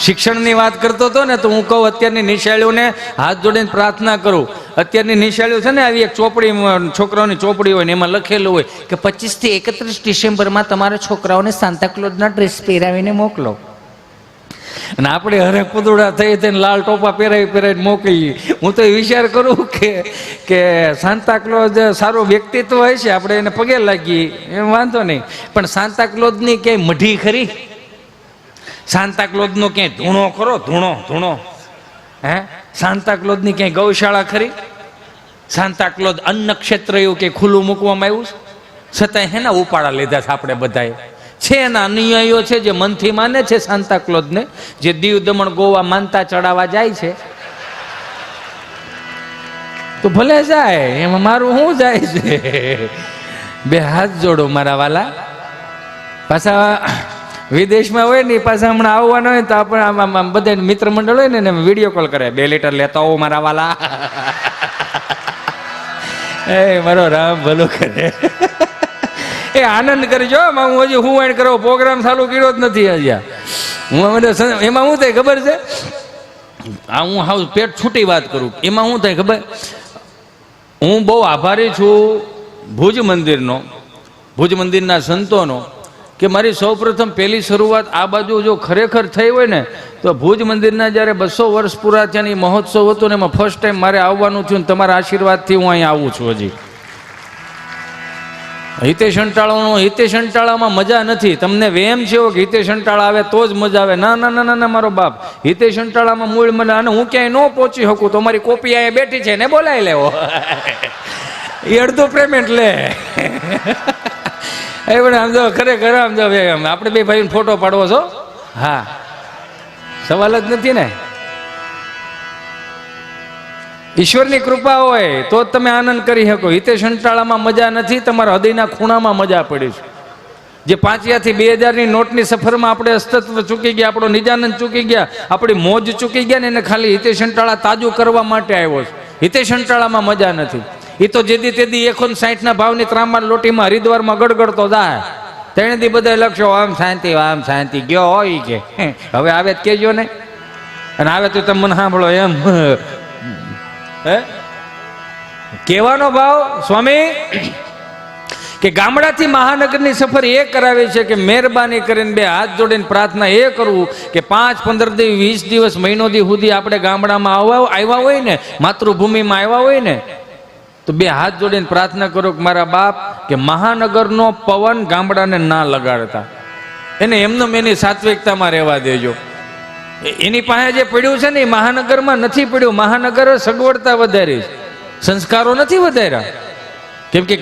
શિક્ષણની વાત કરતો હતો ને, તો હું કહું અત્યારની નિશાળીઓને હાથ જોડીને પ્રાર્થના કરું. અત્યારની નિશાળીઓ છે ને, આવી એક ચોપડી, છોકરાઓની ચોપડી હોય ને એમાં લખેલું હોય કે 25 થી 31 ડિસેમ્બરમાં તમારા છોકરાઓને સાન્તાક્લોઝના ડ્રેસ પહેરાવીને મોકલો. અને આપણે હરે પુદુડા થઈ થઈને લાલ ટોપા પહેરાવી મોકલીએ. હું તો એ વિચાર કરું કે સાન્તાક્લોઝ સારો વ્યક્તિત્વ હોય છે, આપણે એને પગે લાગીએ એમ વાંધો નહીં, પણ સાન્તાક્લોઝની ક્યાંય મઢી ખરી? સાન્તાક્લોઝનો ક્યાંય ધૂણો ખરો? ધૂણો હે? સાન્તાક્લોઝની ક્યાંય ગૌશાળા ખરી? સાન્તાક્લોઝ અન્ન ક્ષેત્ર એવું કે ખુલ્લું મૂકવામાં આવ્યું છે, છતાંય હેના ઉપાડા લીધા છે આપણે બધાએ. છે એના અનુયાયીઓ છે જે મનથી માને છે સાન્તાક્લોઝને, જે દીવ દમણ ગોવા માનતા ચડાવવા જાય છે. તો ભલે જાય, એમાં મારું શું જાય છે? બે હાથ જોડો મારા વાલા. પાછા વિદેશમાં હોય ને, પાછા હમણાં આવવાના હોય તો આપણે બધા મિત્ર મંડળ હોય ને વિડીયો કોલ કરે, 2 લીટર લેતા આવો મારા વાલા. એ મારો રામ ભલો કરે. એ આનંદ કરજો. હું હજી હું એડ કરો પ્રોગ્રામ ચાલુ કર્યો જ નથી હજી. હું એમાં શું થાય ખબર છે? હું હાવ પેટ છૂટી વાત કરું. એમાં શું થાય ખબર? હું બહુ આભારી છું ભુજ મંદિરનો, ભુજ મંદિરના સંતોનો, કે મારી સૌપ્રથમ પહેલી શરૂઆત આ બાજુ જો ખરેખર થઈ હોય ને, તો ભુજ મંદિરના જ્યારે 200 વર્ષ પૂરા ત્યાંની મહોત્સવ હતો ને, એમાં ફર્સ્ટ ટાઈમ મારે આવવાનું થયું ને તમારા આશીર્વાદથી હું અહીંયા આવું છું. હજી હિતેશ અંટાળાનો, હિતેશ અંટાળામાં મજા નથી. તમને વેમ છે કે હિતેશ અંટાળા આવે તો જ મજા આવે? ના ના ના ના મારો બાપ, હિતેશ અંટાળામાં મૂળ મને, અને હું ક્યાંય ન પહોંચી શકું તો મારી કોપી અહીંયા બેઠી છે ને બોલાવી લેવો. એ અડધું પેમેન્ટ લે. એ પણ આમ જો ખરેખર આમ જો આપણે બે ભાઈને ફોટો પાડવો છો? હા, સવાલ જ નથી ને. ઈશ્વરની કૃપા હોય તો જ તમે આનંદ કરી શકો. હિતેશ અંટાળામાં મજા નથી, તમારા હૃદયના ખૂણામાં મજા પડી છે. જે 5 થી 2000ની નોટની સફરમાં આપણે અસ્તિત્વ ચૂકી ગયા, આપણો નિજાનંદ ચૂકી ગયા, આપણી મોજ ચૂકી ગયા ને, એને ખાલી હિતેશ અંટાળા તાજું કરવા માટે આવ્યો છે. હિતેશ અંટાળામાં મજા નથી. એ તો જેદી તેદી 160ના ભાવની ત્રાંબા લોટીમાં હરિદ્વારમાં ગડગડતો જાય. તેને દી બધા લખશો આમ શાંતિ ગયો હોય કે હવે આવે જ કહેજો ને. અને આવે તો તમે મને સાંભળો એમ કહેવાનો ભાવ સ્વામી કે ગામડાથી મહાનગરની સફર એ કરાવી છે કે મહેરબાની કરીને 2 હાથ જોડીને પ્રાર્થના એ કરવું કે 5, 15 દિવસ, 20 દિવસ, મહિનો દી સુધી આપણે ગામડામાં આવ્યા હોય ને, માતૃભૂમિમાં આવ્યા હોય ને, તો 2 હાથ જોડીને પ્રાર્થના કરો કે મારા બાપ, કે મહાનગરનો પવન ગામડાને ના લગાડતા, એને એમને એની સાત્વિકતામાં રહેવા દેજો. એની પાસે જે પડ્યું છે ને એ મહાનગરમાં નથી પડ્યું. મહાનગર સગવડતા વધારી, સંસ્કારો નથી વધાર્યા. કેમ કે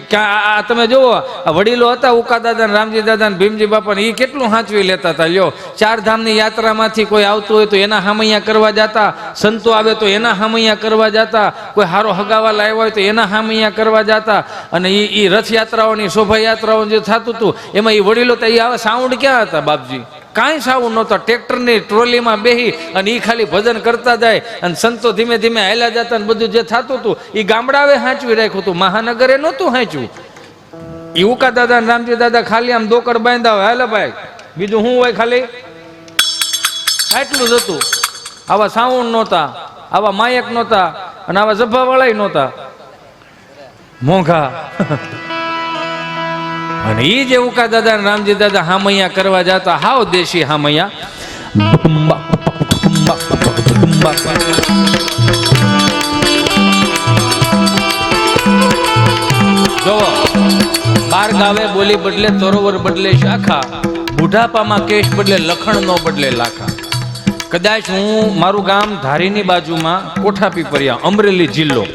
તમે જુઓ, આ વડીલો હતા ઉકા દાદા, રામજી દાદા, ભીમજી બાપા, એ કેટલું સાચવી લેતા હતા. લ્યો, 4 ધામની યાત્રામાંથી કોઈ આવતું હોય તો એના હામૈયા કરવા જતા, સંતો આવે તો એના હામૈયા કરવા જતા, કોઈ હારો હગાવા લાવ્યા હોય તો એના હામૈયા કરવા જતા. અને એ રથયાત્રાઓની, શોભાયાત્રાઓ જે થતું હતું એમાં એ વડીલો તો એ સાઉન્ડ ક્યાં હતા બાપજી? કાંઈ સાઉન્ડ નહોતા. ટ્રેક્ટરની ટ્રોલીમાં બેસી અને એ ખાલી ભજન કરતા જાય અને સંતો ધીમે ધીમે હાલ્યા જતા ને બધું જે થતું હતું એ ગામડાએ સાચવી રાખ્યું હતું, મહાનગરે નહોતું સાચવું. એ ઉકા દાદા ને રામજી દાદા ખાલી આમ દોકડ બાંધ્યા હોય, હાલે ભાઈ, બીજું શું હોય, ખાલી આટલું જ હતું. આવા સાઉન્ડ નહોતા, આવા માયક નહોતા, અને આવા જભાવાળા નહોતા, મોંઘા. અને એ જે ઉકા દાદા ને રામજી દાદા હામૈયા કરવા જતા, હાવ દેશી હામૈયા. જોવો, 12 ગાવે બોલી બદલે તરોવર બદલે શાખા, બુઢાપામાં કેશ બદલે લખણ નો બદલે લાખા. કદાચ હું, મારું ગામ ધારીની બાજુમાં કોઠાપીપરિયા, અમરેલી જિલ્લો,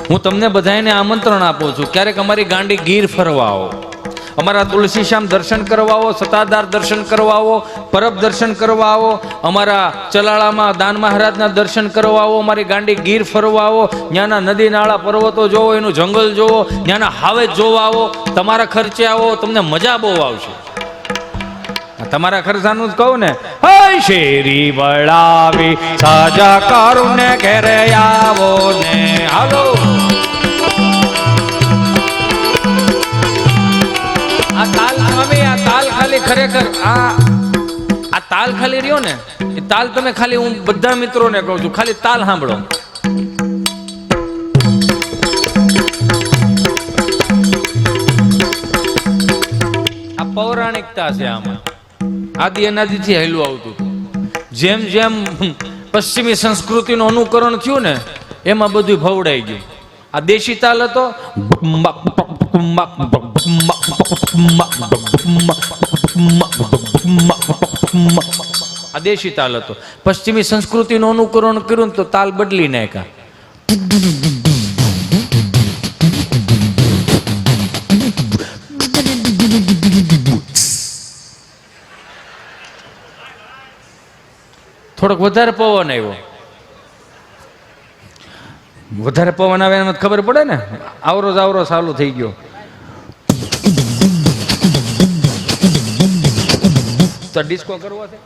હું તમને બધાને આમંત્રણ આપું છું, ક્યારેક અમારી ગાંડી ગીર ફરવા આવો, અમારા તુલસીશ્યામ દર્શન કરવા આવો, સતાધાર દર્શન કરવા આવો, પરબ દર્શન કરવા આવો, અમારા ચલાળામાં દાન મહારાજના દર્શન કરવા આવો, અમારી ગાંડી ગીર ફરવા આવો, ત્યાંના નદી નાળા પર્વતો જોવો, એનું જંગલ જોવો, ત્યાંના હાવેજ જોવા આવો, તમારા ખર્ચે આવો, તમને મજા બહુ આવશે. તમારા ખર્ચાનું જ કહું ને, હે શેરી વળાવી સાજા કરું ને ઘરે આવો ને, હાલો. આ તાલ સ્વામી, આ તાલ ખાલી ખરેખર આ તાલ ખાલી રહ્યો ને, એ તાલ તમે ખાલી, હું બધા મિત્રોને કહું છું, ખાલી તાલ સાંભળો. આ પૌરાણિકતા છે, આમાં આદિ અનાદિથી હેલું આવતું હતું. જેમ જેમ પશ્ચિમી સંસ્કૃતિનું અનુકરણ થયું ને, એમાં બધું ભવડાઈ ગયું. આ દેશી તાલ હતો, આ દેશી તાલ હતો. પશ્ચિમી સંસ્કૃતિનું અનુકરણ કર્યું તો તાલ બદલી નાખ્યા. થોડોક વધારે પવન આવ્યો, વધારે પવન આવે એમાં ખબર પડે ને, આવરો જાવરો ચાલુ થઈ ગયો. તો ડિસ્કો કરવો છે,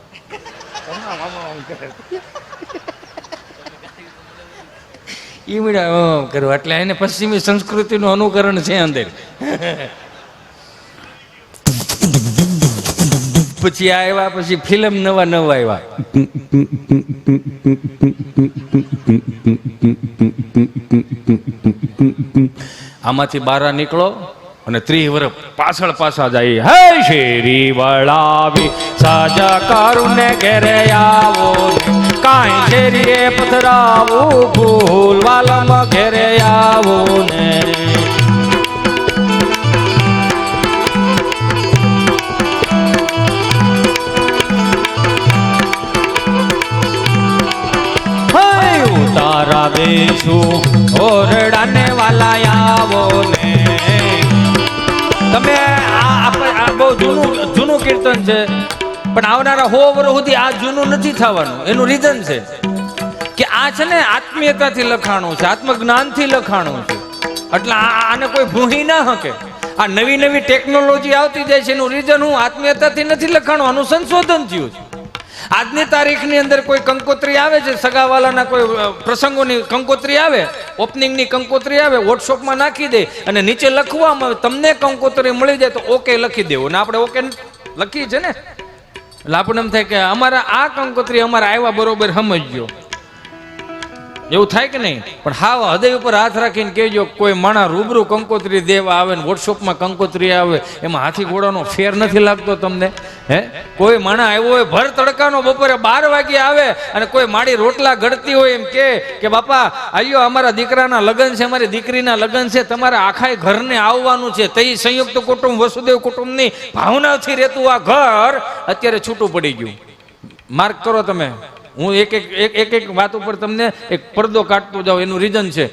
કરવા એટલે એને પશ્ચિમી સંસ્કૃતિનું અનુકરણ છે અંદર. પછી આવ્યા, પછી ફિલ્મ નવા આવ્યા. આમાંથી બહાર નીકળો અને 30 વર્ષ પાછા જાય. હે શેરી વળાવી સાજા કારુને ઘેરે આવો, કાંઈ શેરીએ પથરાવું, ફૂલ વાલમાં ઘેરે આવો ને. તારા દેશું ઓરડાને વાલા આવો ને. તમે આ બહુ જૂનું કીર્તન છે, પણ આવનારા 100 વર્ષ સુધી આ જૂનું નથી થવાનું. એનું રીઝન છે કે આ છે ને આત્મીયતાથી લખાણું છે, આત્મજ્ઞાનથી લખાણું છે. એટલે આને કોઈ ભૂહી ના શકે. આ નવી ટેકનોલોજી આવતી જાય છે, એનું રીઝન હું આત્મીયતાથી નથી લખાણું, આનું સંશોધન થયું છે. આજની તારીખની અંદર કોઈ કંકોત્રી આવે છે, સગાવાલાના કોઈ પ્રસંગોની કંકોત્રી આવે, ઓપનિંગની કંકોત્રી આવે, વોટ્સઅપમાં નાખી દે અને નીચે લખવામાં આવે તમને કંકોત્રી મળી જાય તો ઓકે લખી દેવું. અને આપણે ઓકે લખી છે ને, એટલે આપણને એમ થાય કે અમારા આ કંકોત્રી અમારા આવ્યા બરોબર સમજ્યો, એવું થાય કે નહીં? પણ હા, હૃદય ઉપર હાથ રાખીને કહેજો, કોઈ માણા રૂબરૂ કંકોત્રી દેવા આવે ને વોટ્સઅપમાં કંકોત્રી આવે, એમાં હાથી ઘોડાનો ફેર નથી લાગતો તમને? હે, કોઈ માણા આવ્યો હોય ભર તડકાનો, બપોરે 12 વાગે આવે અને કોઈ માડી રોટલા ઘડતી હોય એમ કે બાપા આયો અમારા દીકરાના લગ્ન છે, અમારી દીકરીના લગ્ન છે, તમારે આખા ઘરને આવવાનું છે. તઈ સંયુક્ત કુટુંબ વસુદેવ કુટુંબની ભાવનાથી રહેતું આ ઘર અત્યારે છૂટું પડી ગયું. માર્ક કરો તમે. હું એક વાત ઉપર તમને એક પડદો કાઢતો જાઉં. એનું રીઝન છે,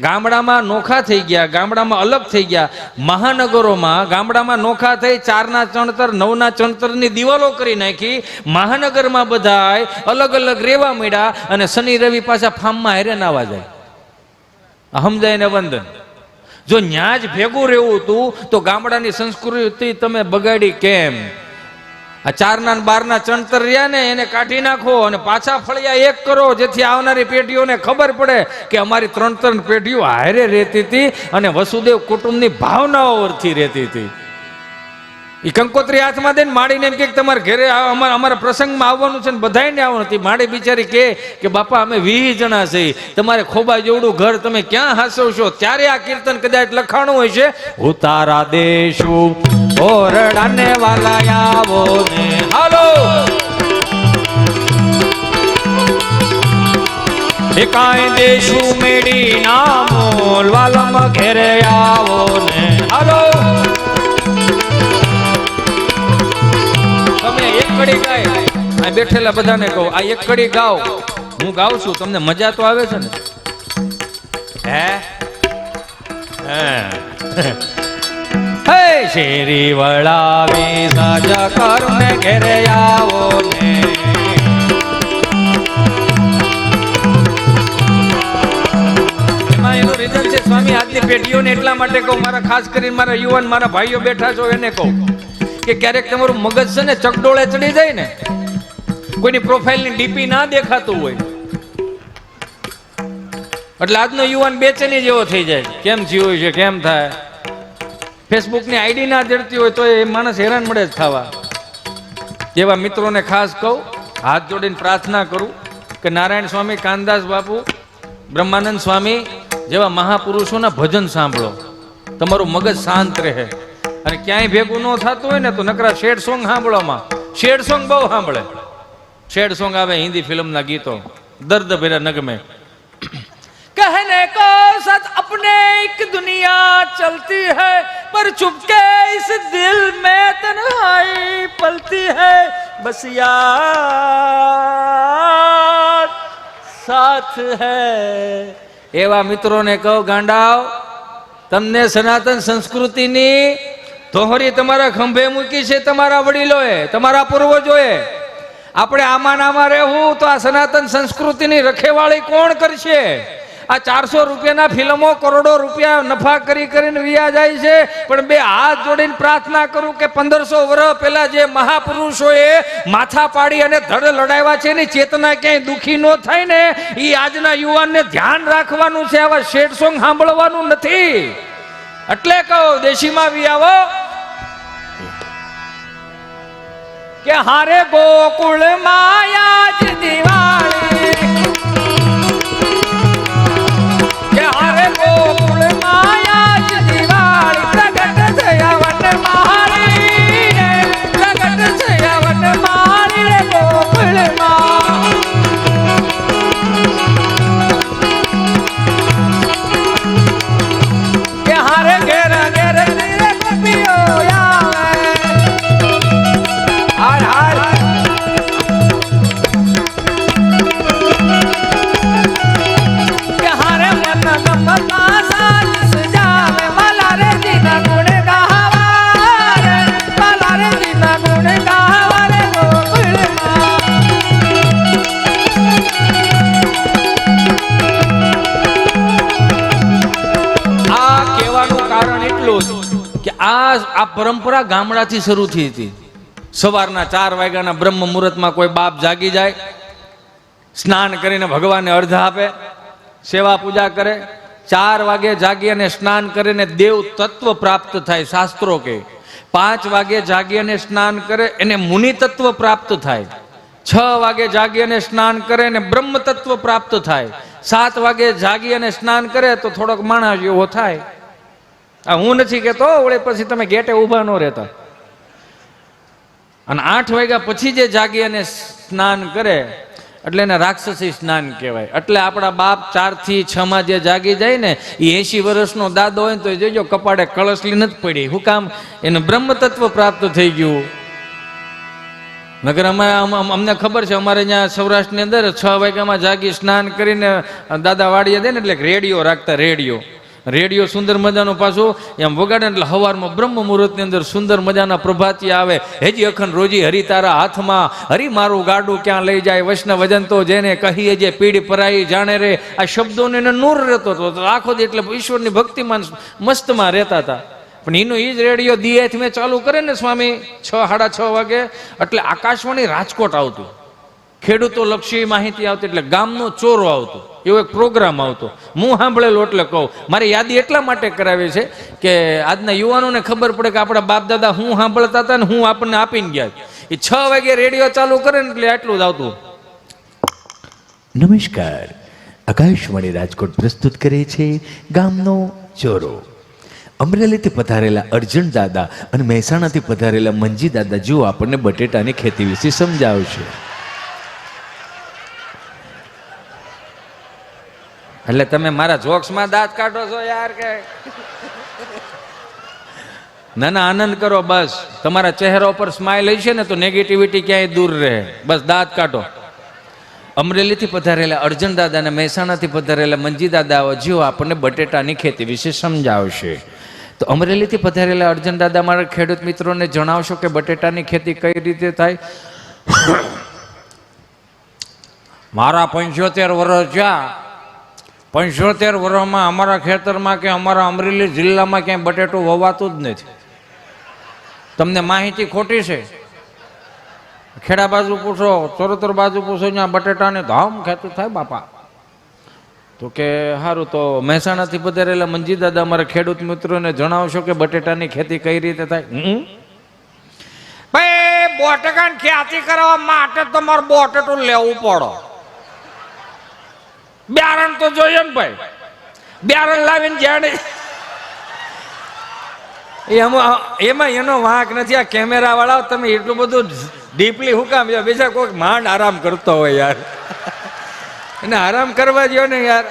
ગામડામાં નોખા થઈ ગયા, ગામડામાં અલગ થઈ ગયા. મહાનગરોમાં ગામડામાં નોખા થઈ 4ના ચણતર 9ના ચણતરની દિવાલો કરી નાખી. મહાનગરમાં બધાય અલગ અલગ રેવા મળ્યા અને શનિ રવિ પાછા ફાર્મમાં હેરાન આવવા જાય. સમજાય ને વંદન? જો ન્યા જ ભેગું રહેવું હતું તો ગામડાની સંસ્કૃતિ તમે બગાડી કેમ? આ 4ના 12ના ચણતર રહ્યા ને એને કાઢી નાખો અને પાછા ફળિયા એક કરો, જેથી આવનારી પેઢીઓને ખબર પડે કે અમારી 3 પેઢીઓ હારે રહેતી હતી અને વસુદેવ કુટુંબની ભાવનાઓ વરથી રહેતી હતી. એ કંકોત્રી હાથમાં દઈને માડીને એમ કે તમારે ઘરે અમારા પ્રસંગમાં આવવાનું છે ને બધાને આવવાનું હતી. માડી બિચારી કે બાપા અમે 20 જણા છીએ, તમારે ખોબા જેવડું ઘર, તમે ક્યાં હાસવશો? ત્યારે આ કીર્તન કદાચ લખાણું હોય છે, ઉતારા દેશું ઓરડાને વાલા આવો ને. હાલો એકાય દેશું મેડી નામોલ વાલમ ઘેરે આવો ને. હાલો તમે એક કડી ગાય, આ બેઠેલા બધાને કહો, આ એક કડી ગાઓ, હું ગાઉં છું, તમને મજા તો આવે છે ને? હે શેરી વળાવી સાજા કારુને ઘેરે આવો ને. એમાં એનું રીઝન છે સ્વામી, આજની પેઢીઓને એટલા માટે કહું, મારા ખાસ કરીને મારા યુવાન મારા ભાઈઓ બેઠા છો એને કહું કે ક્યારેક તમારું મગજ છે ને ચકડોળે ચડી જાય ને, કોઈની પ્રોફાઇલની ડીપી ના દેખાતું હોય એટલે આજનો યુવાન બેચેની જેવો થઈ જાય. કેમ થયું છે, કેમ થાય? ફેસબુકની આઈડી ના જડતી હોય તો એ માણસ હેરાન મળે જ થવા. એવા મિત્રોને ખાસ કહું, હાથ જોડીને પ્રાર્થના કરું કે નારાયણ સ્વામી, કાનદાસ બાપુ, બ્રહ્માનંદ સ્વામી જેવા મહાપુરુષોના ભજન સાંભળો, તમારું મગજ શાંત રહે. અને ક્યાંય ભેગું ન થતું હોય ને તો નકરા શેડ સોંગ સાંભળવામાં, શેડ સોંગ બહુ સાંભળે. શેડ સોંગ આવે હિન્દી ફિલ્મના ગીતો, દર્દ ભર્યા નગમે. कहने को सच अपने एक दुनिया चलती है, पर चुपके इस दिल में तन्हाई पलती है. बस यार साथ है. એવા મિત્રોને કહો, ગાંડાઓ, તમને સનાતન સંસ્કૃતિની ધોહરી તમારા ખંભે મૂકી છે તમારા વડીલોએ, તમારા પૂર્વજોએ. આપણે આમાં નામાં રહેવું તો આ સનાતન સંસ્કૃતિની રખેવાળી કોણ કરશે? આ 400 રૂપિયાના ફિલ્મો કરોડો રૂપિયા નફા કરીને વિયા જાય છે. પણ બે હાથ જોડીને પ્રાર્થના કરું કે 1500 વર્ષ પહેલા જે મહાપુરુષોએ માથા પાડી અને ધડ લડાવ્યા છે એની ચેતના ક્યાંય દુખી ન થાય ને, એ આજના યુવાનને ધ્યાન રાખવાનું છે. આવા શેડ સોંગ સાંભળવાનું નથી. એટલે કહો, દેશીમાં વિયાવો કે હારે ગોકુળ માયા જ દિવાળી, કે હારે ગોકુળ માયા જ દિવાળી, પ્રગટ થયા વન મારી રે, પ્રગટ થયા વન મારી રે ગોકુળમાં. કે હારે ઘેર ઘેર રે ગોપીઓ આવે, હાર હાર. કે હારે મન ગમતા સાજ સજાવે, વાલા રે જીના ગુણ ગાવા રે, વાલા રે જીના ગુણ ગાવા રે ગોકુળમાં. આ કહેવાનું કારણ એટલું જ કે આ પરંપરા ગામડાથી શરૂ થઈ હતી. સવારના 4 વાગ્યાના બ્રહ્મ મુહૂર્તમાં કોઈ બાપ જાગી જાય, સ્નાન કરીને ભગવાનને અર્ધ આપે, સેવા પૂજા કરે. 4 વાગે જાગી અને સ્નાન કરીને દેવ તત્વ પ્રાપ્ત થાય, શાસ્ત્રો કે. 5 વાગે જાગી અને સ્નાન કરે એને મુનિ તત્વ પ્રાપ્ત થાય. 6 વાગે જાગી અને સ્નાન કરે અને બ્રહ્મ તત્વ પ્રાપ્ત થાય. 7 વાગે જાગી અને સ્નાન કરે તો થોડોક માણસ જેવો થાય. આ હું નથી કહેતો, વળે પછી તમે ગેટે ઊભા ન રહેતા. અને 8 વાગ્યા પછી જે જાગી અને સ્નાન કરે એટલે એને રાક્ષસી સ્નાન કહેવાય. એટલે આપણા બાપ 4 થી 6 માં જે જાગી જાય ને, એ 80 વર્ષનો દાદો હોય તો જોજો કપાળે કળશલી નથી પડી. શું કામ? એને બ્રહ્મ તત્વ પ્રાપ્ત થઈ ગયું. નગર અમને ખબર છે, અમારે ત્યાં સૌરાષ્ટ્રની અંદર 6 વાગ્યામાં જાગી સ્નાન કરીને દાદા વાડીએ દે ને એટલે રેડિયો રાખતા. રેડિયો સુંદર મજાનો પાછું એમ વગાડે એટલે સવારમાં બ્રહ્મ મુહૂર્તની અંદર સુંદર મજાના પ્રભાતી આવે. હેજી અખંડ રોજી હરી તારા હાથમાં, હરી મારું ગાડું ક્યાં લઈ જાય, વૈષ્ણવ વજન તો જેને કહીએ જે પીડ પરાઈ જાણે રે. આ શબ્દોને નૂર રહેતો હતો આખો દી, એટલે ઈશ્વરની ભક્તિમાં મસ્તમાં રહેતા હતા. પણ એનું એ જ રેડિયો દિયેથી મેં ચાલુ કરે ને સ્વામી 6 સાડા 6 વાગે, એટલે આકાશવાણી રાજકોટ આવતું, ખેડૂતો લક્ષી માહિતી આવતી, એટલે ગામનો ચોરો આવતો, એવો એક પ્રોગ્રામ આવતો. હું સાંભળેલો એટલે કહું. મારી યાદી એટલા માટે કરાવી છે કે આજના યુવાનોને ખબર પડે કે આપણા બાપ દાદા હું સાંભળતા હતા ને હું આપણને આપીને ગયા. એ 6 વાગે રેડિયો ચાલુ કરે ને એટલે આટલું જ આવતું. નમસ્કાર, આકાશવાણી રાજકોટ પ્રસ્તુત કરે છે ગામનો ચોરો. અમરેલીથી પધારેલા અર્જુન દાદા અને મહેસાણાથી પધારેલા મંજી દાદા જો આપણને બટેટાની ખેતી વિશે સમજાવશે. એટલે તમે મારા જોક્સમાં દાંત કાઢો છો યાર કે? ના ના, આનંદ કરો બસ. તમારા ચહેરા ઉપર સ્માઇલ હશે ને તો નેગેટિવિટી ક્યાંય દૂર રહે. બસ દાંત કાઢો. અમરેલીથી પધારેલા અર્જુન દાદા અને મહેસાણાથી પધારેલા મંજી દાદાઓ જેઓ આપણને બટેટાની ખેતી વિશે સમજાવશે. તો અમરેલીથી પધારેલા અર્જુન દાદા મારા ખેડૂત મિત્રોને જણાવશો કે બટેટાની ખેતી કઈ રીતે થાય. મારા 75 વર્ષ થયા. 75 વર્ષમાં અમારા ખેતરમાં કે અમારા અમરેલી જિલ્લામાં ક્યાંય બટેટું વવાતું જ નથી. તમને માહિતી ખોટી છે. ખેડા બાજુ પૂછો, ચરોતર બાજુ પૂછો, ત્યાં બટેટાને ધામ ખેતું થાય બાપા. તો કે સારું, તો મહેસાણાથી પધારેલા મંજી દાદા અમારા ખેડૂત મિત્રોને જણાવશો કે બટેટાની ખેતી કઈ રીતે થાય. ભાઈ બોટકાન ખ્યાતિ કરવા માટે તમારે બોટેટું લેવું પડો. બ્યારણ તો જોઈએ ને ભાઈ, બ્યારણ લાવીને જાણે એમાં એનો વાંક નથી. આ કેમેરા વાળા તમે એટલું બધું ડીપલી હું કામ બીજા કોઈ માંડ આરામ કરતો હોય યાર, એને આરામ કરવા દો ને યાર.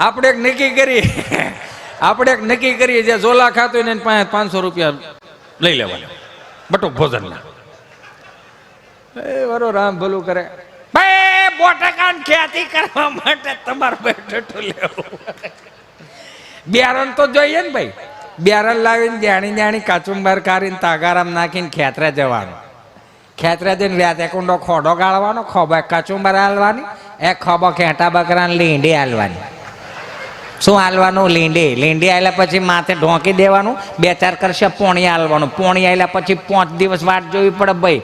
આપણે એક નક્કી કરીએ જ્યાં ઝોલા ખાતો હોય ને 500 રૂપિયા લઈ લેવાના બટુક ભોજનના. વારો રામ ભલું કરે. ભાઈ બોટકાન ખ્યાતિ કરવા માટે તમારે બેઠું લેવું. બિયારણ તો જોઈએ ને ભાઈ. બિયારણ લાવીને જાણી કાચુંબર કાઢીને તાગારામ નાખીને ખેતરા જવાનું. ખેતરા જઈને વ્યાતે કુંડો ખોડો ગાળવાનો, ખોબો કાચુંબર હાલવાની, એક ખોબો ખેટા બકરાને લીંડી હાલવાની. શું હાલવાનું? લીંડી આવેલા પછી માથે ઢોંકી દેવાનું, 2-4 કરશે પોણી હાલવાનું. પોણી આવેલા પછી 5 દિવસ વાટ જોવી પડે ભાઈ.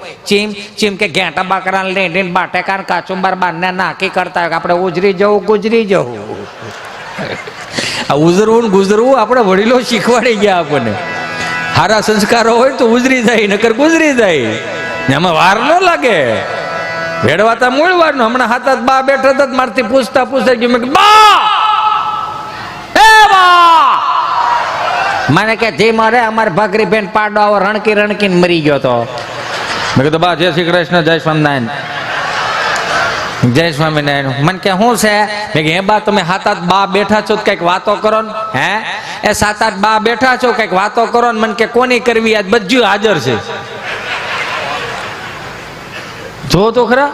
ચીમ કે ઘેટા બકરાને લીંડીને બાટેકા કાચુંબર બારને નાખી કરતા હોય આપણે ઉજરી જવું ગુજરી જવું. આ ઉજરવું ગુજરવું આપણે વડીલો શીખવાડી ગયા આપણને. સારા સંસ્કારો હોય તો ઉજરી જાય, નકર ગુજરી જાય. એમાં વાર ન લાગે. વેડવાતા મૂળવાનું. હમણાં હાથા બા બેઠા હતા મારથી પૂછતા ગયું મેં બા મને કે જી મારે અમારે ભાગરી બેન પાડો આવો રણકીને મરી ગયો તો. મેં કીધું બા જય શ્રી કૃષ્ણ, જય સ્વામિનારાયણ, જય સ્વામિનારાયણ. મને કે શું છે? મેં કે હે બા તમે 7-8 બા બેઠા છો કઈક વાતો કરો ને. હે એ 7-8 બા બેઠા છો કઈક વાતો કરો ને. મને કે કોની કરવી? આજ બધું હાજર છે. જો તો ખરા.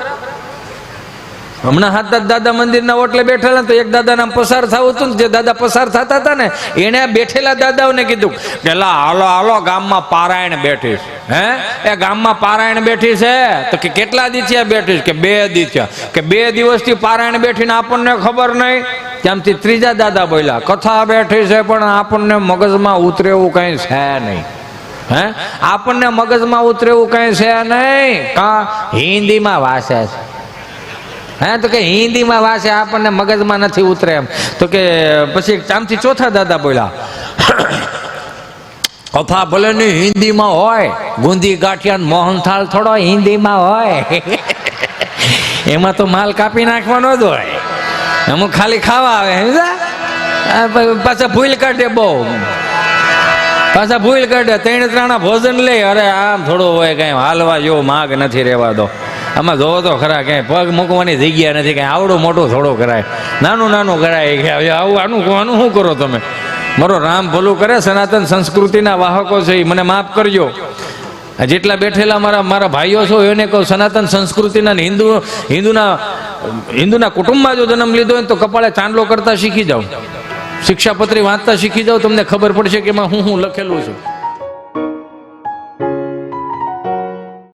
હમણાં 7 દાદા મંદિરના ઓટલે બેઠેલા તો એક દાદા નામ પસાર થવું હતું ને, જે દાદા પસાર થતા હતા ને એને બેઠેલા દાદાઓને કીધું કે હાલો ગામમાં પારાયણ બેઠી છે. હે એ ગામમાં પારાયણ બેઠી છે તો કે કેટલા દી થયા બેઠી કે 2 દી થયા. કે 2 દિવસથી પારાયણ બેઠીને આપણને ખબર નહીં. ત્યાંથી ત્રીજા દાદા બોલ્યા કથા બેઠી છે પણ આપણને મગજમાં ઉતરે એવું કઈ છે નહીં. હે આપણને મગજમાં ઉતરે એવું કઈ છે નહીં. કા હિન્દીમાં વાસે છે. હે તો કે હિન્દીમાં વાસે આપણને મગજમાં નથી ઉતરે એમ. તો કે પછી આમથી ચોથા દાદા બોલ્યા કથા ભલે ને હિન્દીમાં હોય, ગુંદી ગાંઠિયા મોહનથાળ થોડો હિન્દીમાં હોય. એમાં તો માલ કાપી નાખવાનો જ હોય. અમુક ખાલી ખાવા આવે પાછા ભૂલ કાઢે બહુ. પાછા ભૂલ કાઢે 3-3 ભોજન લે. અરે આમ થોડું હોય કઈ હાલવા જેવો માગ નથી રહેવા દો. આમાં જોવો તો ખરા ક્યાંય પગ મૂકવાની જગ્યા નથી. કાંઈ આવડું મોટું થોડું કરાય, નાનું કરાય. આનું શું કરો તમે? મારો રામ ભલું કરે. સનાતન સંસ્કૃતિના વાહકો છે એ મને માફ કરજો. જેટલા બેઠેલા મારા ભાઈઓ છો એને કહું સનાતન સંસ્કૃતિના હિન્દુના કુટુંબમાં જો જન્મ લીધો હોય તો કપાળે ચાંદલો કરતા શીખી જાઓ, શિક્ષાપત્રી વાંચતા શીખી જાઓ. તમને ખબર પડશે કે એમાં હું લખેલું છું.